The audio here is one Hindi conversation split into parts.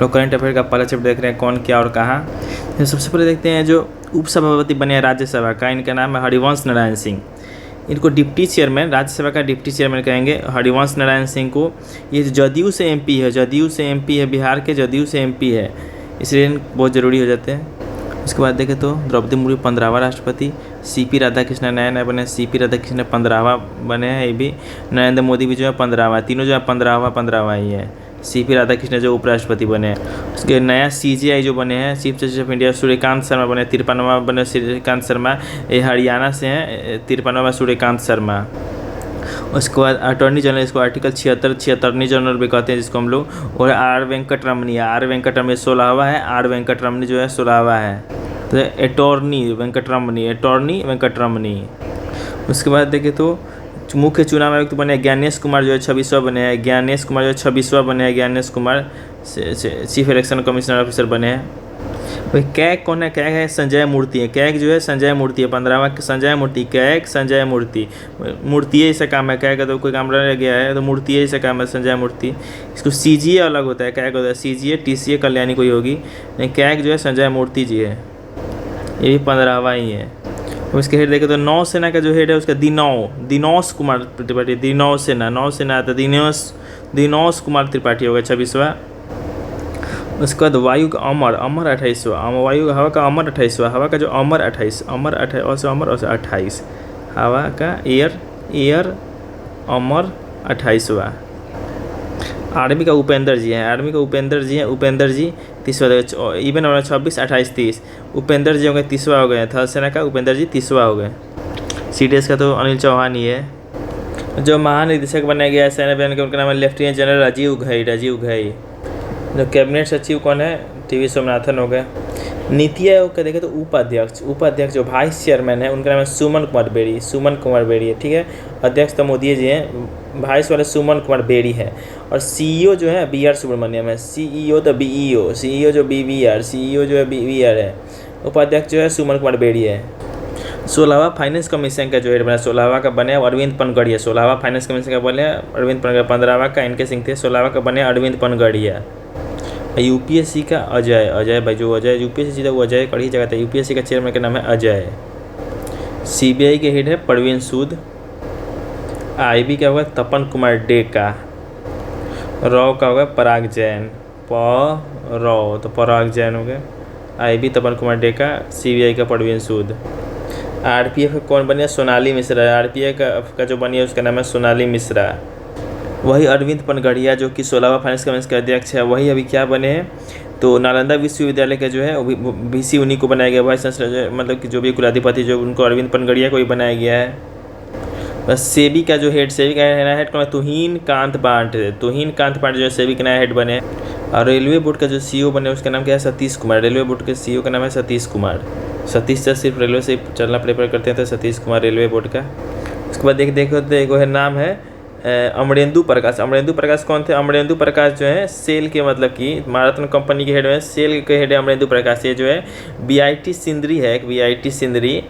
लोग करंट अफेयर का पहला चैप्टर देख रहे हैं, कौन क्या और कहाँ। तो सबसे पहले देखते हैं जो उपसभापति बने हैं राज्यसभा का, इनका नाम है हरिवंश नारायण सिंह। इनको डिप्टी चेयरमैन, राज्यसभा का डिप्टी चेयरमैन कहेंगे हरिवंश नारायण सिंह को। ये जदयू से एमपी है, जदयू से एमपी है, बिहार के जदयू से एमपी है, इसलिए बहुत ज़रूरी हो जाते हैं। उसके बाद देखें तो द्रौपदी मुर्मू 15वां राष्ट्रपति, सीपी राधाकृष्णन नए बने, सीपी राधाकृष्णन 15वां बने हैं, ये भी। नरेंद्र मोदी भी जो है 15वां, तीनों जो है 15वां ही है। सीपी राधाकृष्णन जो उपराष्ट्रपति बने हैं। उसके नया सीजीआई जो बने हैं, chief justice of India, Suryakant Sharma बने, 53वां बने सूर्यकांत शर्मा, ये हरियाणा से हैं, 53वां सूर्यकांत शर्मा। उसके बाद अटॉर्नी जनरल, इसको आर्टिकल 76 अटॉर्नी जनरल भी कहते हैं जिसको हम लोग, और आर वेंकटरमणी, आर वेंकटरमणी 16वां है, आर वेंकटरमणी जो है 16वां है। तो अटॉर्नी वेंकटरमणी, अटॉर्नी वेंकटरमणी। उसके बाद देखें तो मुख्य चुनाव आयुक्त बने ज्ञानेश कुमार जो है 26वां बने हैं, ज्ञानेश कुमार जो है 26वां बने हैं, Gyanesh Kumar chief election commissioner officer बने हैं। भाई कैग कौन है? कैग है संजय मूर्ति है, कैग जो है संजय मूर्ति है, 15वां संजय मूर्ति, कैग संजय मूर्ति, मूर्ति ऐसा काम है, कैग का तो कोई काम रह गया है तो मूर्ति ऐसा काम है संजय मूर्ति। इसको सीजीए अलग होता है, कैग होता है सीजीए, टीसीए कल्याणी कोई होगी, नहीं कैग जो है संजय मूर्ति जी है, ये भी 15वां ही है। उसके हेड देखें तो नौसेना का जो हेड है उसका दिनोस कुमार त्रिपाठी, दिनौसेना, नौसेना तो दिनोस कुमार त्रिपाठी होगा 26वां। उसके बाद वायु का अमर 28वां, वायु हवा का अमर 28वां, हवा का जो अमर 28, अमर 28, हवा का एयर अमर 28वां। आर्मी का उपेंद्र जी हैं, उपेंद्र जी 30वां, इवन 26, 28, 30, उपेंद्र जी हो गए 30वां हो गए, थल सेना का उपेंद्र जी 30वां हो गए। सीडीएस का तो अनिल चौहान ही है। जो महानिदेशक बनाया गया है सेना बयान के, उनका नाम है लेफ्टिनेंट जनरल राजीव घई। जो कैबिनेट सचिव कौन है? टीवी सोमनाथन हो गए। नीति आयोग का देखें तो उपाध्यक्ष जो वाइस चेयरमैन है उनका नाम है सुमन कुमार बेड़ी है, ठीक है। अध्यक्ष तो मोदी जी हैं, वाइस वाले सुमन कुमार बेड़ी है। और सीईओ जो है बी आर सुब्रमण्यम है, सीईओ तो बीईओ, सीईओ जो बीवीआर, सीईओ जो है बीवीआर है। उपाध्यक्ष जो है सुमन कुमार बेड़ी है। 16वां फाइनेंस कमीशन का जो हेड बना, 16वां का बने अरविंद पनगड़िया, 16वां फाइनेंस कमीशन का बने अरविंद पनगड़िया, 15वां का इनके सिंह थे, 16वां का बने अरविंद पनगड़िया। यूपीएससी का अजय भाई, जो अजय यूपीएससी जीता वो अजय कड़ी जगह था। यूपीएससी का चेयरमैन का नाम है अजय। सीबीआई के हेड है परवीन सूद। आईबी का होगा तपन कुमार डेका। रॉ का होगा पराग जैन, तो पराग जैन हो गए। आईबी तपन कुमार डेका, सीबीआई का परवीन सूद। आरपीएफ का कौन बने? सोनाली मिश्रा। आरपीएफ का जो बनी है उसका नाम है सोनाली मिश्रा। वही अरविंद पनगड़िया जो कि 16वां फाइनेंस कमीशन के अध्यक्ष है, वही अभी क्या बने हैं तो नालंदा विश्वविद्यालय का जो है बीसी उन्हीं को बनाया गया, वाइस चांसलर मतलब कि जो भी कुलाधिपति जो उनको अरविंद पनगड़िया को ही बनाया गया है। बस सेबी का जो हेड, सेबी का नया हेड कौन है? तुहिन कांत पांडे जो है सेबी का नया हेड बने। और रेलवे बोर्ड का जो सीईओ बने उसका नाम क्या है? सतीश कुमार। रेलवे बोर्ड के सीईओ का नाम है सतीश कुमार। सतीश से सिर्फ रेलवे से चलना प्रेफर करते हैं तो सतीश कुमार रेलवे बोर्ड का। उसके बाद देखो तो एक है नाम है अमरेंदु प्रकाश कौन थे? अमरेंदु प्रकाश जो है सेल के, मतलब कि माराथन कंपनी के हेड में, सेल के हेड है अमरेंदु प्रकाश। ये जो है बीआईटी सिंदरी है, एक बीआईटी सिंदरी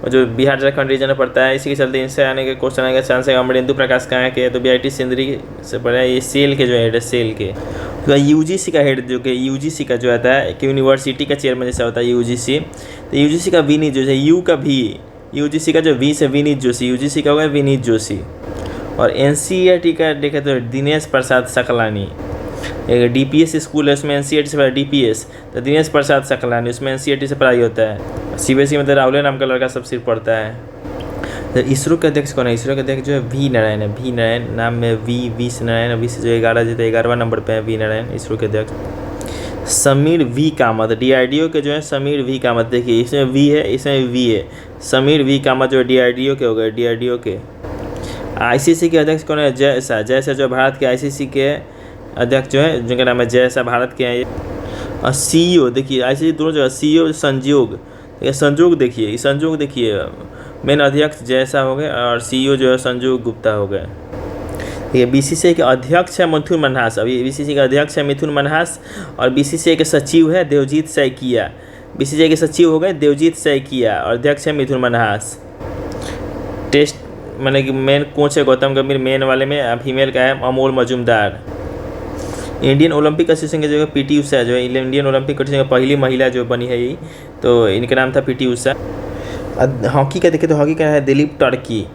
जो बिहार झारखंड रीजन में पड़ता है, इसी के चलते इनसे आने के क्वेश्चन आने का चांस है। अमरेंदु प्रकाश कहाँ के? तो बीआईटी सिंदरी से पड़ा है, ये सेल के जो हेड है, सेल के। तो यूजीसी का हेड जो कि यूजीसी का जो आता है कि यूनिवर्सिटी का चेयरमैन जैसा होता है यूजीसी, तो यूजीसी का विनीत जो है, यू का भी, यूजीसी का जो वी से विनीत जोशी, यूजीसी का होगा विनीत जोशी। और एनसीईआरटी का देखें तो दिनेश प्रसाद सकलानी। एक डीपीएस स्कूल है उसमें एनसीईआरटी से पढ़ा, डीपीएस तो दिनेश प्रसाद सकलानी, उसमें एनसीईआरटी से पढ़ाई होता है। सीबीएसई में तो राहुल नाम का लड़का सब सिर्फ पढ़ता है। तो इसरो के अध्यक्ष कौन है? इसरो के अध्यक्ष जो है वी नारायण है, वी नारायण नाम में वी से नारायण, वी से जो 11 जीते 11वां नंबर पे है वी नारायण इसरो के अध्यक्ष। समीर वी कामत, डीआरडीओ के जो है समीर वी कामत, देखिए इसमें वी है, इसमें वी है, समीर वी कामत जो डीआरडीओ के हो गए, डीआरडीओ के। आईसीसी के अध्यक्ष कौन है? जय शाह जो भारत के आईसीसी के अध्यक्ष जो है जिनका नाम है जय शाह, भारत के हैं। और सीईओ देखिए आईसीसी दोनों जो है, सीईओ संजोग देखिए, संजोग देखिए, मेन अध्यक्ष जय शाह हो गए और सीईओ जो है संजोग गुप्ता हो गए। ये बीसीसीआई के अध्यक्ष है मिथुन मनहास, अभी बीसीसीआई का अध्यक्ष है मिथुन मनहास, और बीसीसीआई के सचिव है देवजीत सैकिया। बीसीसीआई के सचिव हो गए देवजीत सैकिया और अध्यक्ष है मिथुन मनहास। टेस्ट माने कि मेन कोच है गौतम गंभीर, मेन वाले में फीमेल का है Amol Majumdar. Indian Olympic association के जो है पीटी उषा जो है इंडियन ओलंपिक एसोसिएशन की पहली महिला जो बनी है यही, तो इनका नाम था पीटी उषा। हॉकी का देखें तो हॉकी का है दिलीप टर्की,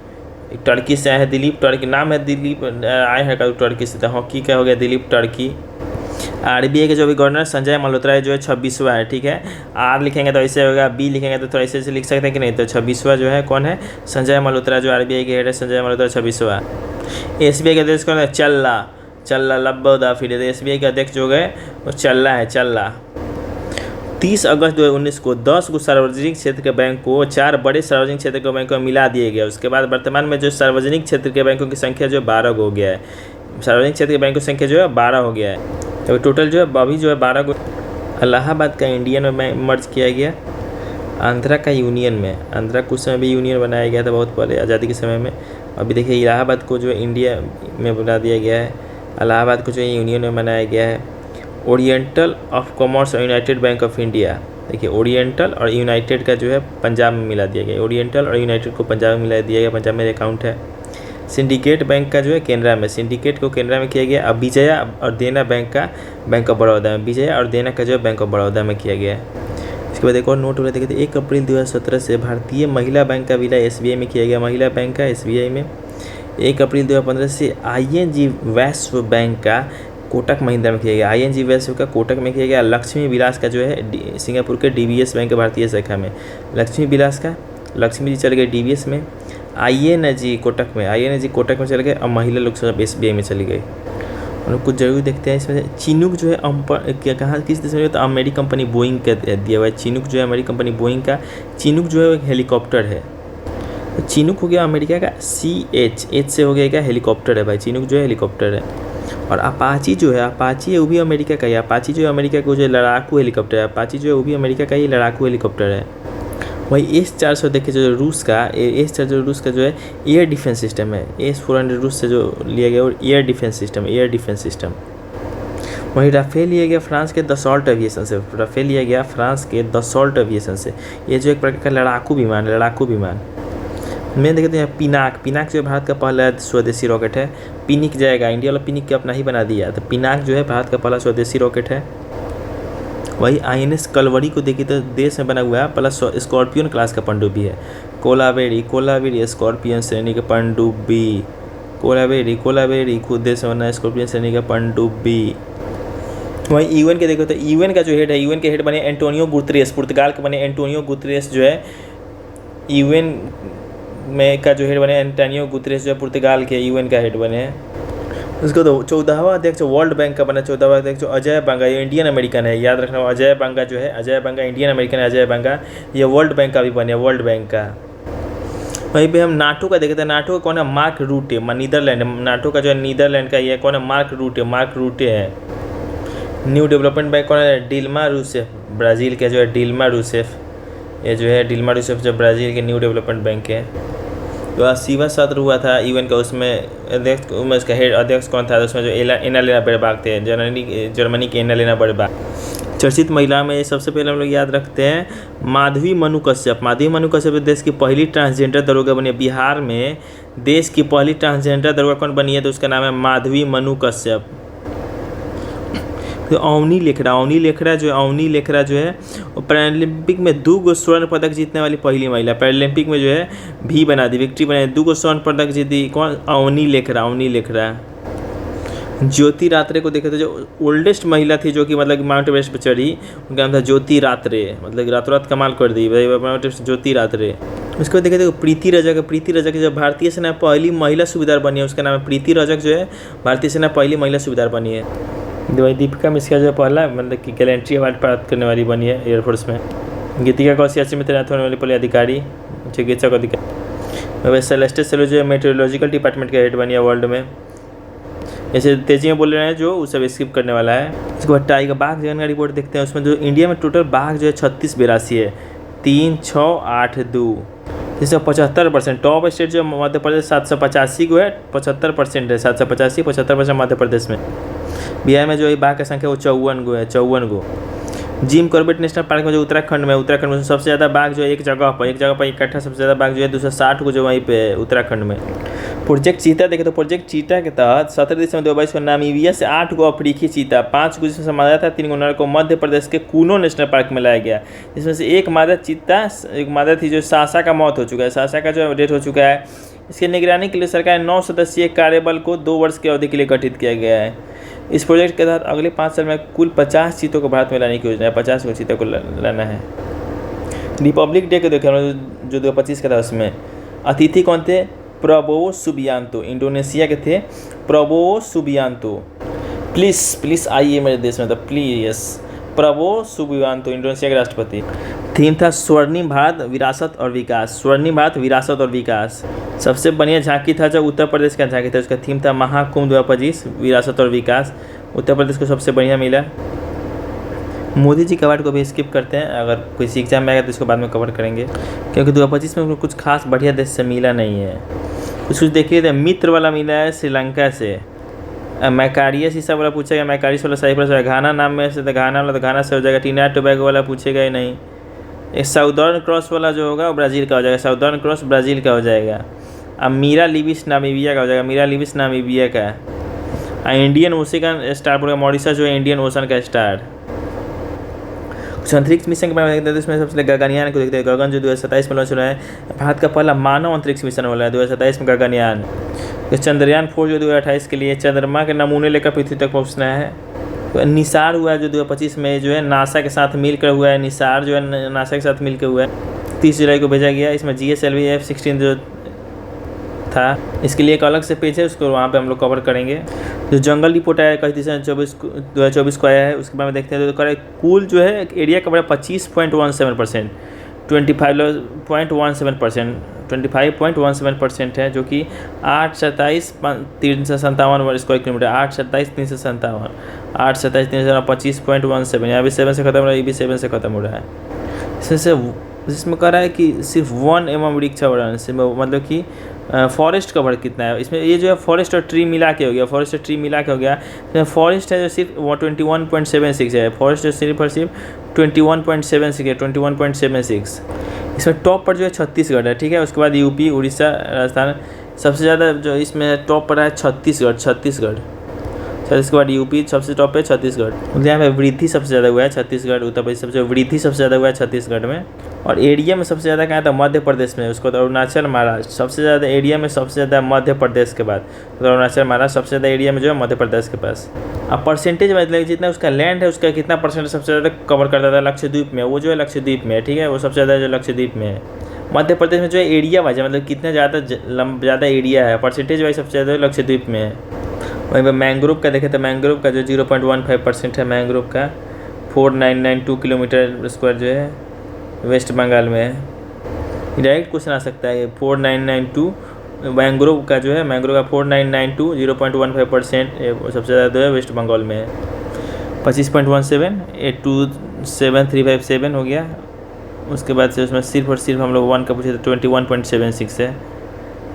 टर्की से आया है दिलीप टर्की, नाम है दिलीप, आए हैं टर्की से, तो हॉकी का हो गया दिलीप टर्की। आरबीआई के जो भी गवर्नर संजय मल्होत्रा है जो है 26वां है, ठीक है। आर लिखेंगे तो ऐसे होगा, बी लिखेंगे तो थोड़ा ऐसे लिख सकते हैं कि नहीं, तो 26वां जो है कौन है, संजय मल्होत्रा जो आरबीआई के हेड है, संजय मल्होत्रा 26वां। एसबीआई के अध्यक्ष कौन है, चल्ला लब्बा फिर एसबीआई के अध्यक्ष जो गए वो चल्ला। 30 अगस्त 2019 को 10 को सार्वजनिक क्षेत्र के बैंक को 4 बड़े सार्वजनिक क्षेत्र के बैंकों में मिला दिया गया। उसके बाद वर्तमान में जो सार्वजनिक क्षेत्र के बैंकों की संख्या जो 12 हो गया है, सार्वजनिक क्षेत्र के बैंकों की संख्या जो है 12 हो गया है, तो टोटल जो है अभी जो है 12 को। इलाहाबाद का इंडियन में मर्ज किया गया आंध्रा का यूनियन में, आंध्रा कुछ समय भी यूनियन बनाया गया था बहुत पहले आज़ादी के समय में। अभी देखिए इलाहाबाद को जो है इंडिया में बना दिया गया है, इलाहाबाद को जो है यूनियन में बनाया गया है। ओरिएंटल ऑफ कॉमर्स और यूनाइटेड बैंक ऑफ इंडिया, देखिए ओरिएंटल और यूनाइटेड का जो है पंजाब में मिला दिया गया, ओरिएंटल और यूनाइटेड को पंजाब में मिला दिया गया, पंजाब में अकाउंट है। सिंडिकेट बैंक का जो है केनरा में, सिंडिकेट को केनरा में किया गया। अब विजया और देना बैंक का बैंक ऑफ बड़ौदा में, विजया और देना का जो है बैंक ऑफ बड़ौदा में किया गया है। इसके बाद एक और नोट हो रहा था कि 1 अप्रैल 2017 से भारतीय महिला बैंक का विलय एसबीआई में किया गया, महिला बैंक का एसबीआई में। 1 अप्रैल 2015 से आईएनजी वैश्व बैंक का कोटक महिंद्रा में किया गया, आईएनजी वैश्व का कोटक में किया गया। लक्ष्मी विलास का जो है सिंगापुर के डीबीएस बैंक के भारतीय शाखा में, लक्ष्मी विलास का लक्ष्मी जी चल गए डीबीएस में। आईएनजी कोटक में चल गए, अब महिला लोग सब एसबीआई में चली गई। और कुछ जरूर देखते हैं इसमें चिनूक जो है कहाँ किस देश में, तो अमेरिकी कंपनी बोइंग का दिया हुआ है। चिनूक जो है अमेरिकी कंपनी बोइंग का, चिनूक जो है एक हेलीकॉप्टर है, तो चिनूक हो गया अमेरिका का, एच से हो गया क्या, हेलीकॉप्टर है भाई, चिनूक जो है हेलीकॉप्टर है। और अपाची जो है, अपाची है वो भी अमेरिका का ही, अपाची जो है अमेरिका का जो है लड़ाकू हेलीकॉप्टर है, अपाची जो है वो भी अमेरिका का ही लड़ाकू हेलीकॉप्टर है। वही S-400 देखिए जो रूस का, S-400 रूस का जो है एयर डिफेंस सिस्टम है, S-400 रूस से जो लिया गया और एयर डिफेंस सिस्टम। वही राफेल लिया गया फ्रांस के दसॉल्ट एविएशन से, ये जो एक प्रकार का लड़ाकू विमान। मैं देखते हैं पिनाक जो भारत का पहला स्वदेशी रॉकेट है, पिनिक जाएगा, इंडिया वाला पिनिक के अपना ही बना दिया, तो पिनाक जो है भारत का पहला स्वदेशी रॉकेट है। वही आईएनएस कलवरी को देखिए तो देश में बना हुआ है पहला स्कॉर्पियन क्लास का पनडुब्बी है, कोलावेरी स्कॉर्पियन श्रेणी का पनडुब्बी, कोलावेरी खुद देश में बना है स्कॉर्पियन श्रेणी का पनडुब्बी। वहीं यूएन के देखो तो यूएन का जो हेड है, यूएन के हेड बने एंटोनियो गुतरेस, पुर्तगाल के बने एंटोनियो गुतरेस जो है यूएन में का जो हेड बने, एंटोनियो गुतरेस जो है पुर्तगाल के यूएन का हेड बने हैं। उसको तो 14वां अध्यक्ष वर्ल्ड बैंक का बना, 14वां अध्यक्ष अजय बांगा, ये इंडियन अमेरिकन है, याद रखना। अजय बांगा जो है, अजय बांगा इंडियन अमेरिकन है, अजय बांगा ये वर्ल्ड बैंक का भी बने, वर्ल्ड बैंक का। वहीं पे हम नाटो का देखते हैं, नाटो का कौन है, मार्क रूटे, नीदरलैंड, नाटो का जो है नीदरलैंड का ये कौन है, मार्क रूटे है। न्यू डेवलपमेंट बैंक कौन है, डिल्मा रूसेफ, ब्राज़ील के जो है डिल्मा रूसेफ, ये जो है डिल्मा रूसेफ जो ब्राज़ील के न्यू डेवलपमेंट बैंक है। तो 80वां सत्र हुआ था यूएन का, उसमें अध्यक्ष उसका हेड अध्यक्ष कौन था, उसमें जो एनालेना बेरबाक थे, जर्मनी के एनालेना बेरबाक। चर्चित महिला में सबसे पहले हम लोग याद रखते हैं माधवी मनु कश्यप देश की पहली ट्रांसजेंडर दरोगा बनी है। बिहार में देश की पहली ट्रांसजेंडर दरोगा कौन बनी है, तो उसका नाम है माधवी मनु कश्यप। तो अवनी लेखरा जो है पैरालंपिक में 2 स्वर्ण पदक जीतने वाली पहली महिला, पैरालंपिक में जो है भी बना दी, विक्ट्री बनाई, 2 स्वर्ण पदक जीती, कौन, अवनी लेखरा। ज्योति रात्रे को देखे तो जो ओल्डेस्ट महिला थी जो कि मतलब माउंट एवरेस्ट पर चढ़ी, उनका नाम था ज्योति रात्रे, मतलब रातों रात कमाल कर दी ज्योति रात्रे। उसके बाद देखे तो प्रीति रजक जो भारतीय सेना पहली महिला सूबेदार बनी है, उसका नाम है प्रीति रजक जो है भारतीय सेना पहली महिला सूबेदार बनी है। दीपिका मिश्रा जो पहला मतलब कि गैलेंट्री अवार्ड प्राप्त करने वाली बनी है एयरफोर्स में। गीतिका कौशिक में तैनात होने वाली पहले अधिकारी, चिकित्सक अधिकारी। सेलेस्टे सेलो जो मेट्रोलॉजिकल डिपार्टमेंट का हेड बनी है वर्ल्ड में। जैसे तेजी में बोल रहे हैं जो वो सब स्किप करने वाला है। उसके बाद टाइगर बाघ जनगणना रिपोर्ट देखते हैं, उसमें जो इंडिया में टोटल बाघ जो है 3682 है, 3682, जिसमें 75%। टॉप स्टेट जो मध्य प्रदेश 785 को है, 75% है, 785 75% मध्य प्रदेश में। बिहार में जो बाघ की संख्या वो 54 गो। जिम कॉर्बेट नेशनल पार्क में जो उत्तराखंड में सबसे ज़्यादा बाघ जो है एक जगह पर इकट्ठा सबसे ज़्यादा बाघ जो है 260 को जो वहीं पे है उत्तराखंड में। प्रोजेक्ट चीता देखें तो प्रोजेक्ट चीता के तहत 17 दिसंबर 2022 को नामीबिया से 8 गो अफ्रीकी चीता, 5 गो जिसमें मादा था, 3 गो नर को मध्य प्रदेश के कूनो नेशनल पार्क में लाया गया। जिसमें से एक मादा थी जो सासा का मौत हो चुका है, सासा का जो डेथ हो चुका है। इसकी निगरानी के लिए सरकार 9 सदस्यीय कार्यबल को 2 वर्ष की अवधि के लिए गठित किया गया है। इस प्रोजेक्ट के तहत अगले 5 साल में कुल 50 चीतों को भारत में लाने की योजना है, 50 गो चीतों को लाना है। रिपब्लिक डे को देखें जो 2025 का था, उसमें अतिथि कौन थे? प्रबोवो सुबियांतो, इंडोनेशिया के थे प्रबोवो सुबियांतो। प्लीज़ आइए मेरे देश में, तो प्लीज़ प्रबोवो सुबियांतो इंडोनेशिया के राष्ट्रपति। थीम था स्वर्णिम भारत विरासत और विकास, स्वर्णिम भारत विरासत और विकास। सबसे बढ़िया झांकी था जो उत्तर प्रदेश का झांकी था, उसका थीम था महाकुंभ 2025 विरासत और विकास। उत्तर प्रदेश को सबसे बढ़िया मिला। मोदी जी के अवार्ड को भी स्किप करते हैं, अगर कोई एग्जाम में आएगा तो इसको बाद में कवर करेंगे, क्योंकि 2025 में कुछ खास बढ़िया देश से मिला नहीं है। कुछ देखिए तो मित्र वाला मिला है श्रीलंका से, मैकारियस ईसा वाला पूछेगा, मैकारियस वाला सही पर घाना नाम में से, तो घाना वाला तो घाना से हो जाएगा। टिना टोबैगो वाला पूछेगा ही नहीं। एक साउदर्न क्रॉस वाला जो होगा वो ब्राज़ील का हो जाएगा, साउदर्न क्रॉस ब्राज़ील का हो जाएगा। अब मीरा लिविस नामीबिया का हो जाएगा, मीरा लिविस नामीबिया का। इंडियन ओशन स्टार बोलेगा मॉरिशस जो है इंडियन ओशन का स्टार। कुछ अंतरिक्ष मिशन के बारे में देखते हैं, तो इसमें सबसे गगनयान को देखते हैं। गगन जो 2027 में लॉन्च हो रहा है, भारत का पहला मानव अंतरिक्ष मिशन वाला है 2027 में गगनयान। चंद्रयान 4 जो 2028 के लिए चंद्रमा के नमूने लेकर पृथ्वी तक पहुँचना है। तो निसार हुआ है जो 2025 में जो है नासा के साथ मिलकर हुआ है, निसार जो है नासा के साथ मिलकर हुआ है, 30 जुलाई को भेजा गया। इसमें GSLV F-16 जो था, इसके लिए एक अलग से पेज है, उसको वहाँ पे हम लोग कवर करेंगे। जो जंगल रिपोर्ट आया 21 दिसंबर 2024 को आया है, उसके बारे में देखते हैं। तो कुल जो है एरिया कवर 25.17%, 25.17% है, जो कि 827,357 स्क्वायर किलोमीटर, 827,357, 25.17, यहाँ भी 7 से खत्म हो रहा है, ये भी 7 से खत्म हो रहा है। इसमें कह रहा है कि सिर्फ वन एवं वृक्षावरण, मतलब कि फॉरेस्ट कवर कितना है इसमें, ये जो है फॉरेस्ट और ट्री मिला के हो गया, फॉरेस्ट और ट्री मिला के हो गया। इसमें फॉरेस्ट है जो सिर्फ 21.76 है, फॉरेस्ट जो सिर्फ 21.76 है, 21.76। इसमें टॉप पर जो है छत्तीसगढ़ है, ठीक है। उसके बाद यूपी, उड़ीसा, राजस्थान। सबसे ज़्यादा जो इसमें टॉप पर है छत्तीसगढ़। इसके बाद यूपी सबसे टॉप पे छत्तीसगढ़। यहाँ पे वृद्धि सबसे ज़्यादा हुआ है छत्तीसगढ़, उत्तर प्रदेश सबसे वृद्धि सबसे ज़्यादा हुआ है छत्तीसगढ़ में। और एरिया में सबसे ज़्यादा कहाँ था? मध्य प्रदेश में। उसको तो अरुणाचल, महाराष्ट्र सबसे ज़्यादा एरिया में, सबसे ज़्यादा मध्य प्रदेश के बाद तो अरुणाचल, महाराष्ट्र सबसे ज़्यादा एरिया में जो है मध्य प्रदेश के पास। अब परसेंटेज मतलब जितना उसका लैंड है उसका कितना परसेंट सबसे ज़्यादा कवर करता था लक्षद्वीप में, वो जो है लक्षद्वीप में है, ठीक है। वो सबसे ज़्यादा जो लक्षद्वीप में है। मध्य प्रदेश में जो है एरिया वाइज मतलब कितना ज़्यादा एरिया है, परसेंटेज वाइज सबसे ज़्यादा लक्षद्वीप में है। वहीं पर मैंग्रोव का देखें तो मैंग्रोव का जो 0.15% है मैंग्रोव का, 4992 किलोमीटर स्क्वायर जो है वेस्ट बंगाल में है। डायरेक्ट क्वेश्चन आ सकता है 4992 मैंग्रोव का जो है, मैंग्रोव का 4992 0.15% सबसे ज़्यादा जो है वेस्ट बंगाल में है। 25.17 827,357 हो गया। उसके बाद से उसमें सिर्फ और सिर्फ हम लोग 1 का पूछे तो 21.76 है।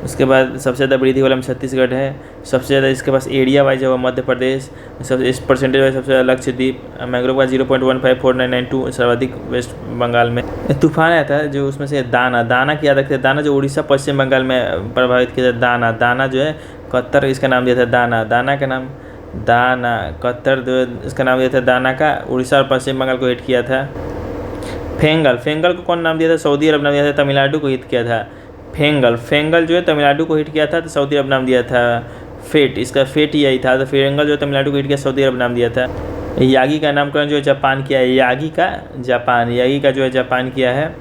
उसके बाद सबसे ज़्यादा वृद्धि वाला में छत्तीसगढ़ है, सबसे ज़्यादा इसके पास एरिया वाइज है वो मध्य प्रदेश, सबसे इस परसेंटेज वाइज सबसे ज़्यादा लक्षद्वीप। मैंग्रोव का 0.154992 सर्वाधिक वेस्ट बंगाल में। तूफान आया था जो उसमें से दाना की याद रखते हैं, दाना जो उड़ीसा पश्चिम बंगाल में प्रभावित किया था। दाना जो है कत्तर इसका नाम दिया था, दाना का नाम दाना, कत्तर जो इसका नाम दिया था दाना का, उड़ीसा और पश्चिम बंगाल को हिट किया था। फेंगल को कौन नाम दिया था? सऊदी अरब नाम दिया था, तमिलनाडु को हिट किया था। फेंगल जो है तमिलनाडु को हिट किया था तो सऊदी अरब नाम दिया था। फेट, इसका फेट यही था, तो फेंगल जो तमिलनाडु को हिट किया, सऊदी अरब नाम दिया था। यागी का नामकरण जो है जापान किया है, यागी का जो है जापान किया है।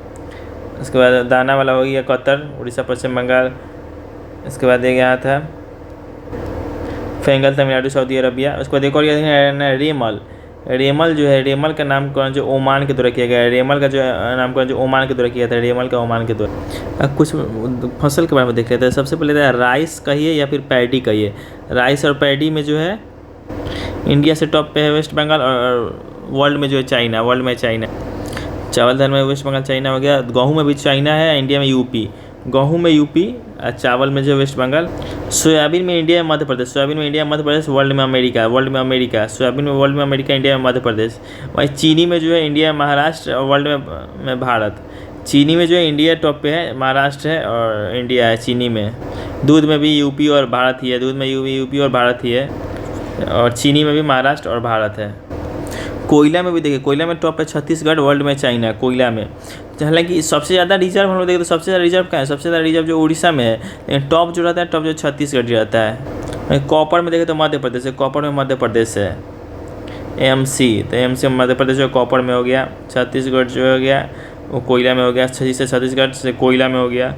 उसके बाद दाना वाला हो गया कतर, उड़ीसा पश्चिम बंगाल। इसके बाद एक यहाँ था फेंगल तमिलनाडु सऊदी अरबिया। उसके बाद एक और रेमल जो है, रेमल का नामकरण जो ओमान के द्वारा किया गया है, रेमल का जो नामकरण जो ओमान के द्वारा किया था, रेमल का ओमान के द्वारा। कुछ फसल के बारे में देख लेते हैं। सबसे पहले राइस कहिए या फिर पैडी कहिए। राइस और पैडी में जो है इंडिया से टॉप पे है वेस्ट बंगाल, और वर्ल्ड में जो है चाइना, चावल दाल में वेस्ट बंगाल चाइना हो गया। गेहूँ में भी चाइना है, इंडिया में यूपी, गेहूँ में यूपी, चावल में जो वेस्ट बंगाल। सोयाबीन में इंडिया में मध्य प्रदेश, वर्ल्ड में अमेरिका, सोयाबीन में वर्ल्ड में अमेरिका, इंडिया में मध्य प्रदेश। वहीं चीनी में जो है इंडिया में महाराष्ट्र और वर्ल्ड में भारत। चीनी में जो है इंडिया टॉप पे है, महाराष्ट्र है और इंडिया है चीनी में। दूध में भी यूपी और भारत ही है, दूध में यूपी और भारत ही है, और चीनी में भी महाराष्ट्र और भारत है। कोयला में भी देखिए, कोयला में टॉप है छत्तीसगढ़, वर्ल्ड में चाइना कोयला में। हालांकि सबसे ज़्यादा रिजर्व हम लोग देखें तो सबसे ज़्यादा रिजर्व कहाँ है, सबसे ज़्यादा रिजर्व जो उड़ीसा में है, लेकिन टॉप जो रहता है टॉप जो छत्तीसगढ़ रहता है। कॉपर में देखें तो मध्य प्रदेश है, कॉपर में मध्य प्रदेश है। एमसी तो एमसी मध्य प्रदेश जो कॉपर में हो गया, छत्तीसगढ़ जो हो गया वो कोयला में हो गया, से छत्तीसगढ़ से कोयला में हो गया।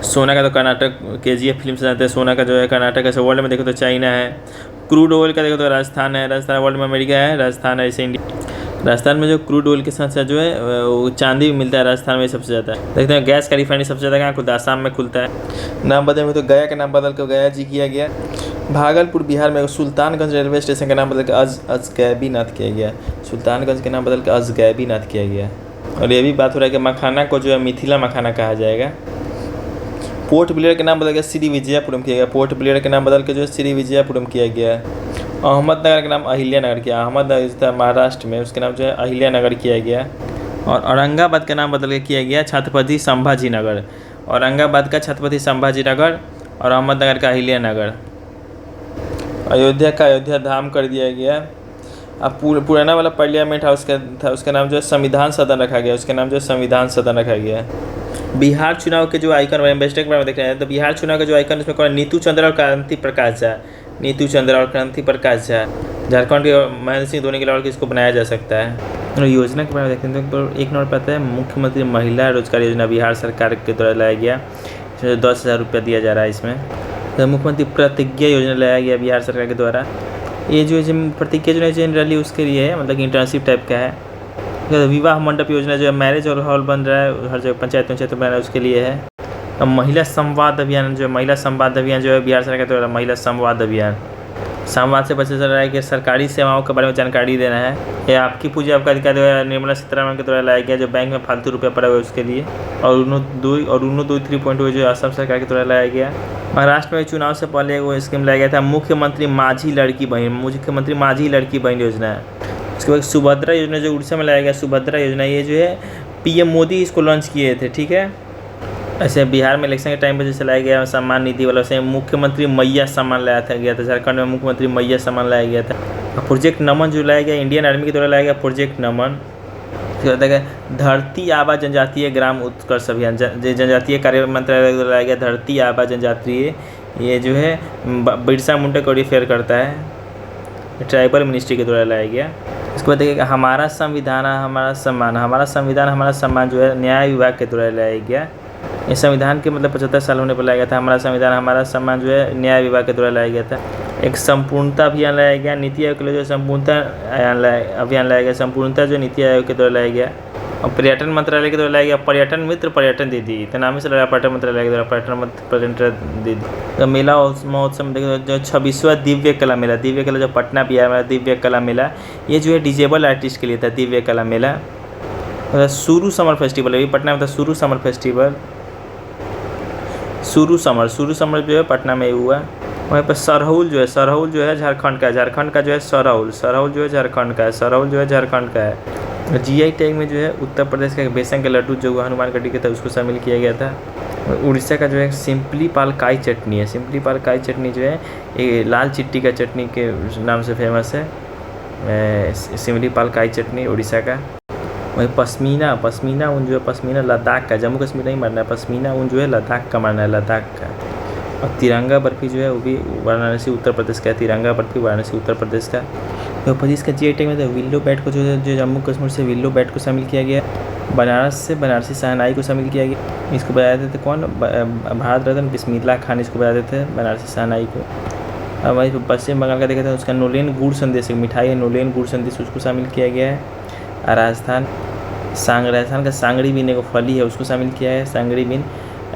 सोना का तो कर्नाटक KGF फिल्म से जानते हैं, सोना का जो है कर्नाटक है। वर्ल्ड में देखो तो चाइना है। क्रूड ऑयल का देखो तो राजस्थान है, राजस्थान वर्ल्ड में अमेरिका है, राजस्थान है ऐसे इंडिया। राजस्थान में जो क्रूड ऑयल के साथ साथ जो है वो चांदी भी मिलता है, राजस्थान में सबसे ज़्यादा देखते हैं। गैस का रिफाइनरी सबसे ज़्यादा कहाँ खुलता है, आसाम में खुलता है। नाम बदले में तो गया का नाम बदल कर गया जी किया गया। भागलपुर बिहार में सुल्तानगंज रेलवे स्टेशन का नाम बदल कर अजगैबीनाथ किया गया, सुल्तानगंज के नाम बदल कर अजगैबीनाथ किया गया। और ये भी बात हो रहा है कि मखाना को जो है मिथिला मखाना कहा जाएगा। पोर्ट ब्लेयर के नाम बदल के श्री विजयपुरम किया गया, पोर्ट ब्लेयर के नाम बदल के जो है श्री विजयपुरम किया गया। अहमदनगर के नाम अहिल्यानगर किया, अहमदनगर था महाराष्ट्र में, उसके नाम जो है अहिल्यानगर किया गया। और औरंगाबाद का नाम बदल के किया गया छत्रपति संभाजी नगर, औरंगाबाद का छत्रपति संभाजी नगर और अहमदनगर का अहिल्यानगर। अयोध्या का अयोध्या धाम कर दिया गया। अब पुराना वाला पार्लियामेंट हाउस था, उसका नाम जो है संविधान सदन रखा गया, उसका नाम जो है संविधान सदन रखा गया। बिहार चुनाव के जो आइकन एम्बेसडर के बारे में देख रहे हैं तो बिहार चुनाव का जो आइकन उसमें कौन, नीतू चंद्र और क्रांति प्रकाश झा, नीतू चंद्र और क्रांति प्रकाश झा। झारखंड के महेंद्र सिंह धोनी के अलावा किसको बनाया जा सकता है। और योजना के बारे में देखते हैं तो एक नंबर पर आता है मुख्यमंत्री महिला रोजगार योजना, बिहार सरकार के द्वारा लाया गया, 10,000 रुपया दिया जा रहा है इसमें। तो मुख्यमंत्री प्रतिज्ञा योजना लाया गया बिहार सरकार के द्वारा। ये जो प्रतिज्ञा योजना जनरली उसके लिए है, मतलब इंटर्नशिप टाइप का है। विवाह मंडप योजना जो है मैरिज और हॉल बन रहा है हर जगह, पंचायत में बन रहा है, उसके लिए है। अब महिला संवाद अभियान जो है, महिला संवाद अभियान जो है बिहार सरकार के द्वारा महिला संवाद अभियान। संवाद से पता चल रहा है कि सरकारी सेवाओं के बारे में जानकारी देना है। ये आपकी पूजा आपका अधिकार जो है निर्मला सीतारमण के द्वारा लाया गया, जो बैंक में फालतू रुपया पड़ा हुआ है उसके लिए। और UNO 3.0 जो असम सरकार के द्वारा लाया गया। महाराष्ट्र में चुनाव से पहले वो स्कीम लाया गया था मुख्यमंत्री माझी लड़की बहन, मुख्यमंत्री माझी लड़की बहन योजना। उसके बाद सुभद्रा योजना जो उड़ीसा में लाया गया, सुभद्रा योजना ये जो है PM मोदी इसको लॉन्च किए थे, ठीक है। ऐसे बिहार में इलेक्शन के टाइम पर जैसे लाया गया सम्मान निधि वाला, वैसे मुख्यमंत्री मैया सम्मान लाया था झारखंड में मुख्यमंत्री मैया सम्मान लाया गया था। प्रोजेक्ट नमन जो लाया गया इंडियन आर्मी के द्वारा लाया गया प्रोजेक्ट नमन। धरती आबा जनजातीय ग्राम उत्कर्ष अभियान, जनजातीय कार्य मंत्रालय के द्वारा लाया गया धरती आबा जनजातीय, ये जो है बिरसा मुंडा को रिफेयर करता है, ट्राइबल मिनिस्ट्री के द्वारा लाया गया। इसके बाद देखिएगा हमारा संविधान हमारा सम्मान, हमारा संविधान हमारा सम्मान जो है न्याय विभाग के द्वारा लाया गया। इस संविधान के मतलब 75 साल होने पर लाया गया था हमारा संविधान हमारा सम्मान जो है न्याय विभाग के द्वारा लाया गया था। एक संपूर्णता अभियान लाया गया, नीति आयोग के लिए जो संपूर्णता अभियान लाया गया, संपूर्णता जो नीति आयोग के द्वारा लाया गया। और पर्यटन मंत्रालय के द्वारा लाया गया पर्यटन मित्र पर्यटन दीदी, तो नाम से लगा पर्यटन मंत्रालय के द्वारा पर्यटन दीदी। तो मेला महोत्सव में देखो जो 26वां दिव्य कला मेला, दिव्य कला जो पटना बिहार में दिव्य कला मेला, ये जो है डिजेबल आर्टिस्ट के लिए था दिव्य कला मेला। सुरू समर फेस्टिवल है पटना में था, सुरू समर फेस्टिवल, सुरू समर जो है पटना में हुआ। वहीं पर सरहौल जो है झारखंड का जो है सरहौल जो है झारखंड का है, सरहौल जो है झारखंड का है। GI टैग में जो है उत्तर प्रदेश का बेसन का लड्डू जो हनुमान गढ़ी का था उसको शामिल किया गया था। उड़ीसा का जो है सिंपली पाल काई चटनी है, सिंपली पाल काई चटनी जो है ये लाल चिट्टी का चटनी के नाम से फेमस है, सिंपली पाल काई चटनी उड़ीसा का। वहीं पश्मीना ऊन जो है पश्मीना लद्दाख का, जम्मू कश्मीर नहीं मारना है, पश्मीना ऊन जो है लद्दाख का मारना है, लद्दाख का। और तिरंगा बर्फ़ी जो है वो भी वाराणसी उत्तर प्रदेश का है, तिरंगा बर्फ़ी वाराणसी उत्तर प्रदेश का। तो 25 का GI टैग में विल्लो बैट को जो जम्मू कश्मीर से विल्लो बैट को शामिल किया गया। बनारस से बनारसी शहनाई को शामिल किया गया। इसको बताते थे कौन, भारत रत्न बिस्मिल्लाह खान इसको बताते थे बनारसी शहनाई को। अब वही पश्चिम बंगाल का देखा था उसका नोलेन गुड़ संदेश, मिठाई है नोलेन गुड़ संदेश, उसको शामिल किया गया है। राजस्थान का सांगड़ी बीन एक फली है उसको शामिल किया है, सांगड़ी बीन।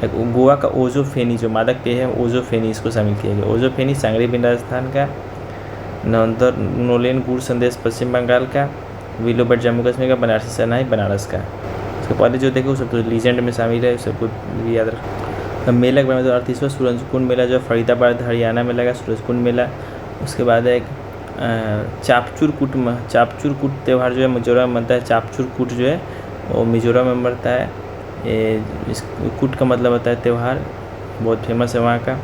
गोवा का ओजोफेनी जो मादक पेय है ओजोफेनी, इसको शामिल किया गया। ओजोफेनी सांगड़ी बीन राजस्थान का, नोलेन गुड़ संदेश पश्चिम बंगाल का, विल्लो बैट जम्मू कश्मीर का, बनारसी शहनाई बनारस का। उसके पहले जो देखो सब तो लीजेंड में शामिल है, सबको याद रखो। मेला के बारे में 38वां सूरजकुंड मेला जो फरीदाबाद हरियाणा में लगा सूरजकुंड मेला। उसके बाद एक चापचूर कूट त्यौहार जो है मिजोरम में बनता है, चापचूर कूट जो है वो मिजोरम में बनता है। ये कुट का मतलब होता है त्यौहार, बहुत फेमस है वहाँ का।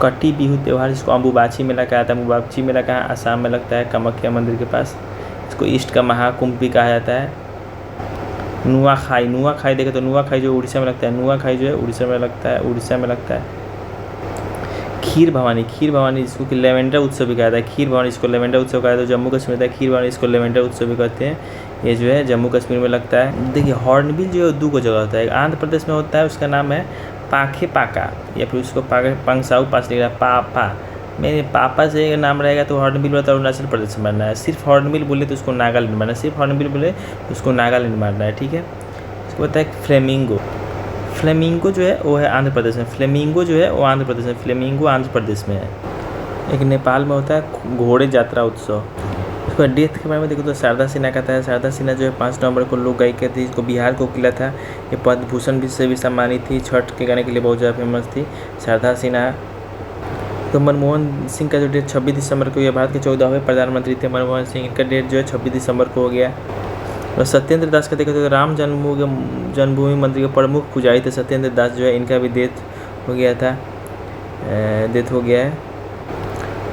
कटी बिहू त्यौहार, जिसको अम्बुबाची मेला कहा जाता है। अम्बुबाची मेला कहाँ, आसाम में लगता है, कामाख्या मंदिर के पास। इसको ईस्ट का महाकुंभ भी कहा जाता है। नुआखाई, नुआखाई देखे तो नुआखाई जो उड़ीसा में लगता है, नुआखाई जो है उड़ीसा में लगता है, उड़ीसा में लगता है। खीर भवानी, खीर भवानी जिसको कि लेवेंडर उत्सव भी कहा जाता है। खीर भवानी जिसको लेवेंडर उत्सव कहा जाता है, जम्मू कश्मीर में, खीर भवानी इसको लेवेंडर उत्सव भी कहते हैं। ये जो है जम्मू कश्मीर में लगता है। देखिए हॉर्नबिल जो है 2 जगह होता है, आंध्र प्रदेश में होता है, उसका नाम है पाखे पाका, या फिर उसको पंगसाऊ पास लिख रहा है पापा। मेरे पापा से नाम रहेगा तो हॉर्नबिल होता है अरुणाचल प्रदेश में मारना है। सिर्फ हॉर्नबिल बोले तो उसको नागालैंड मारना है, सिर्फ हॉर्नबिल बोले तो उसको नागालैंड मारना है, ठीक है। इसको होता है फ्लेमिंगो। फ्लेमिंगो जो है वो है आंध्र प्रदेश में, फ्लेमिंगो जो है वो आंध्र प्रदेश में, फ्लेमिंगो आंध्र प्रदेश में है। एक नेपाल में होता है घोड़े यात्रा उत्सव। उसके बाद डेथ के बारे में देखो तो शारदा सिन्हा कहता है। शारदा सिन्हा जो है 5 नवंबर को लोक गायिका थी, इसको बिहार को किला था। ये पद्म भूषण भी से भी सम्मानित थी, छठ के गाने के लिए बहुत ज़्यादा फेमस थी शारदा सिन्हा। तो मनमोहन सिंह का जो डेट 26 दिसंबर को, ये भारत के 14वें प्रधानमंत्री थे मनमोहन सिंह, इनका डेट जो है 26 दिसंबर को हो गया। और सत्येंद्र दास का देखा तो राम जन्मभूमि मंदिर के प्रमुख पुजारी थे सत्येंद्र दास जो है, इनका भी डेथ हो गया था, डेथ हो गया है।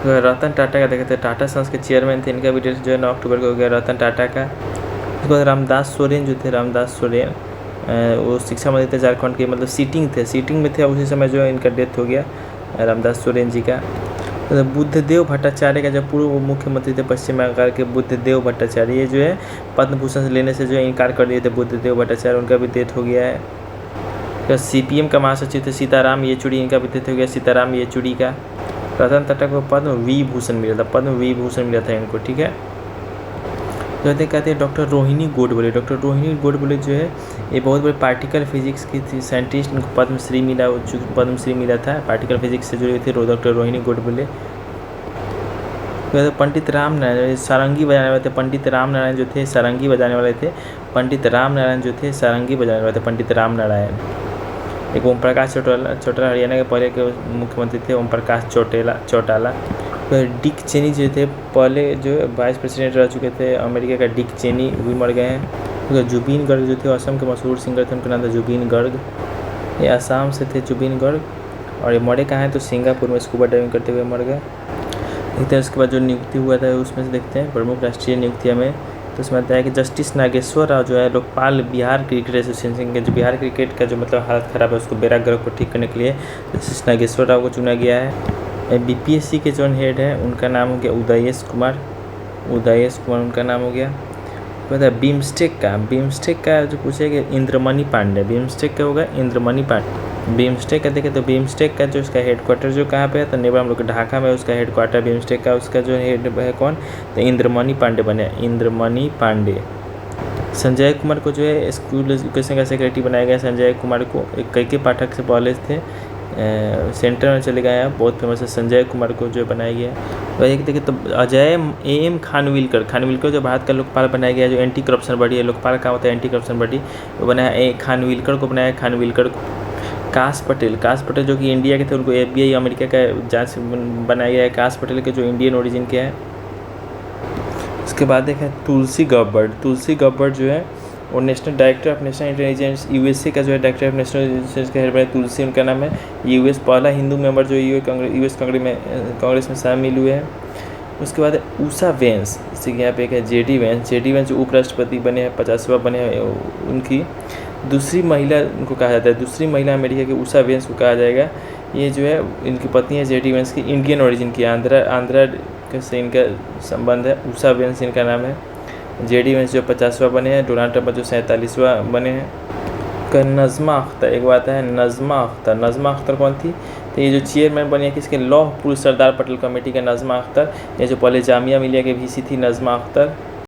तो रतन टाटा का देखा तो टाटा सन्स के चेयरमैन थे, इनका भी डेथ जो है 9 अक्टूबर को हो गया रतन टाटा का। उसके बाद रामदास सोरेन जो थे, रामदास सोरेन वो शिक्षा मंत्री थे झारखंड के, मतलब सीटिंग में थे, उसी समय जो है इनका डेथ हो गया रामदास सोरेन जी का। तो बुद्धदेव भट्टाचार्य का जो पूर्व मुख्यमंत्री थे पश्चिम बंगाल के, बुद्धदेव भट्टाचार्य, ये जो है पद्म भूषण लेने से जो है इनकार कर दिए थे बुद्धदेव भट्टाचार्य, उनका भी डेथ हो गया है। तो सीपीएम का महासचिव थे सीताराम येचुरी, इनका भी डेथ हो गया सीताराम येचुरी का। रतन टाटा को पद्म विभूषण मिला था, पद्म विभूषण मिला था इनको, ठीक है। तो कहते हैं डॉक्टर रोहिणी गोडबोले, डॉक्टर रोहिणी गोडबोले जो है ये बहुत बड़े पार्टिकल फिजिक्स की थी साइंटिस्ट, इनको पद्मश्री मिला था, पार्टिकल फिजिक्स से जुड़े थे डॉक्टर रोहिणी गोडबोले। तो पंडित राम नारायण सारंगी बजाने वाले थे, पंडित राम नारायण जो थे सारंगी बजाने वाले थे, पंडित राम नारायण जो थे सारंगी बजाने वाले थे, पंडित राम नारायण। एक ओम प्रकाश चौटाला हरियाणा के पहले के मुख्यमंत्री थे, ओम प्रकाश चौटाला। डिक चेनी जो थे पहले जो वाइस प्रेसिडेंट रह चुके थे अमेरिका का, डिक चेनी भी मर गए हैं। तो जुबिन गर्ग जो थे असम के मशहूर सिंगर थे, उनका नाम था जुबिन गर्ग, ये असम से थे जुबिन गर्ग। और ये मरे कहाँ हैं तो सिंगापुर में स्कूबा डाइविंग करते हुए मर गए। देखते हैं उसके बाद जो नियुक्ति हुआ था उसमें से देखते हैं प्रमुख राष्ट्रीय नियुक्तियाँ में। तो उसमें आता है कि जस्टिस नागेश्वर राव जो है लोकपाल बिहार क्रिकेट एसोसिएशन के, जो बिहार क्रिकेट का जो मतलब हालत ख़राब है उसको बेड़ा गर्क को ठीक करने के लिए जस्टिस नागेश्वर राव को चुना गया है। बीपीएससी के जो हेड है उनका नाम हो गया उदयेश कुमार उनका नाम हो गया। पता है बिम्स्टेक का जो पूछेगा इंद्रमणि पांडे, बिम्स्टेक का होगा इंद्रमणि पांडे। बिम्स्टेक का देखें तो बिम्स्टेक का जो उसका हेडक्वार्टर जो कहाँ पे है तो नेबर हम लोग ढाका में उसका हेडक्वार्टर बिम्स्टेक का, उसका जो हेड है कौन तो इंद्रमणि पांडे बने, इंद्रमणि पांडे। संजय कुमार को जो है स्कूल एजुकेशन का सेक्रेटरी बनाया गया। संजय कुमार को एक KK पाठक से पहले थे, सेंटर में चले गए हैं, बहुत फेमस है। संजय कुमार को जो बनाया गया। तो एक देखिए तो अजय AM खानविलकर जो भारत का लोकपाल बनाया गया, जो एंटी करप्शन बॉडी है, लोकपाल का होता है एंटी करप्शन बॉडी, वो बनाया खानविलकर को बनाया, खानविलकर को। काश पटेल जो कि इंडिया के थे, उनको FBI अमेरिका का जांच बनाया गया है। काश पटेल के जो इंडियन ओरिजिन के हैं। उसके बाद देखें तुलसी गब्बर जो है और national director of national intelligence USA का जो है डायरेक्टर ऑफ नेशनल इंटेलिजेंस का हेड बने तुलसी, उनका नाम है। US पहला हिंदू मेंबर जो US कांग्रेस में शामिल हुए हैं। उसके बाद उषा वेंस, जैसे कि यहाँ पे एक है JD वेंस जो उपराष्ट्रपति बने हैं, 50वां बने हैं, उनकी दूसरी महिला उनको कहा जाता है, दूसरी महिला अमेरिका की उषा वेंस को कहा जाएगा। ये जो है इनकी पत्नी है JD वेंस की, इंडियन ओरिजिन की, आंध्रा से इनका संबंध है। उषा वेंस इनका नाम है। JD वेंस जो 50वां बने हैं, डोनाल्ड ट्रंप जो 47वां बने हैं। नज़मा अख्तर, एक बात है नज़मा अख्तर कौन थी तो ये जो चेयरमैन बनी है किसके लौह पुरुष सरदार पटेल कमेटी का नज़मा अख्तर, ये जो पहले जामिया मिलिया के VC थी नज़मा अख्तर।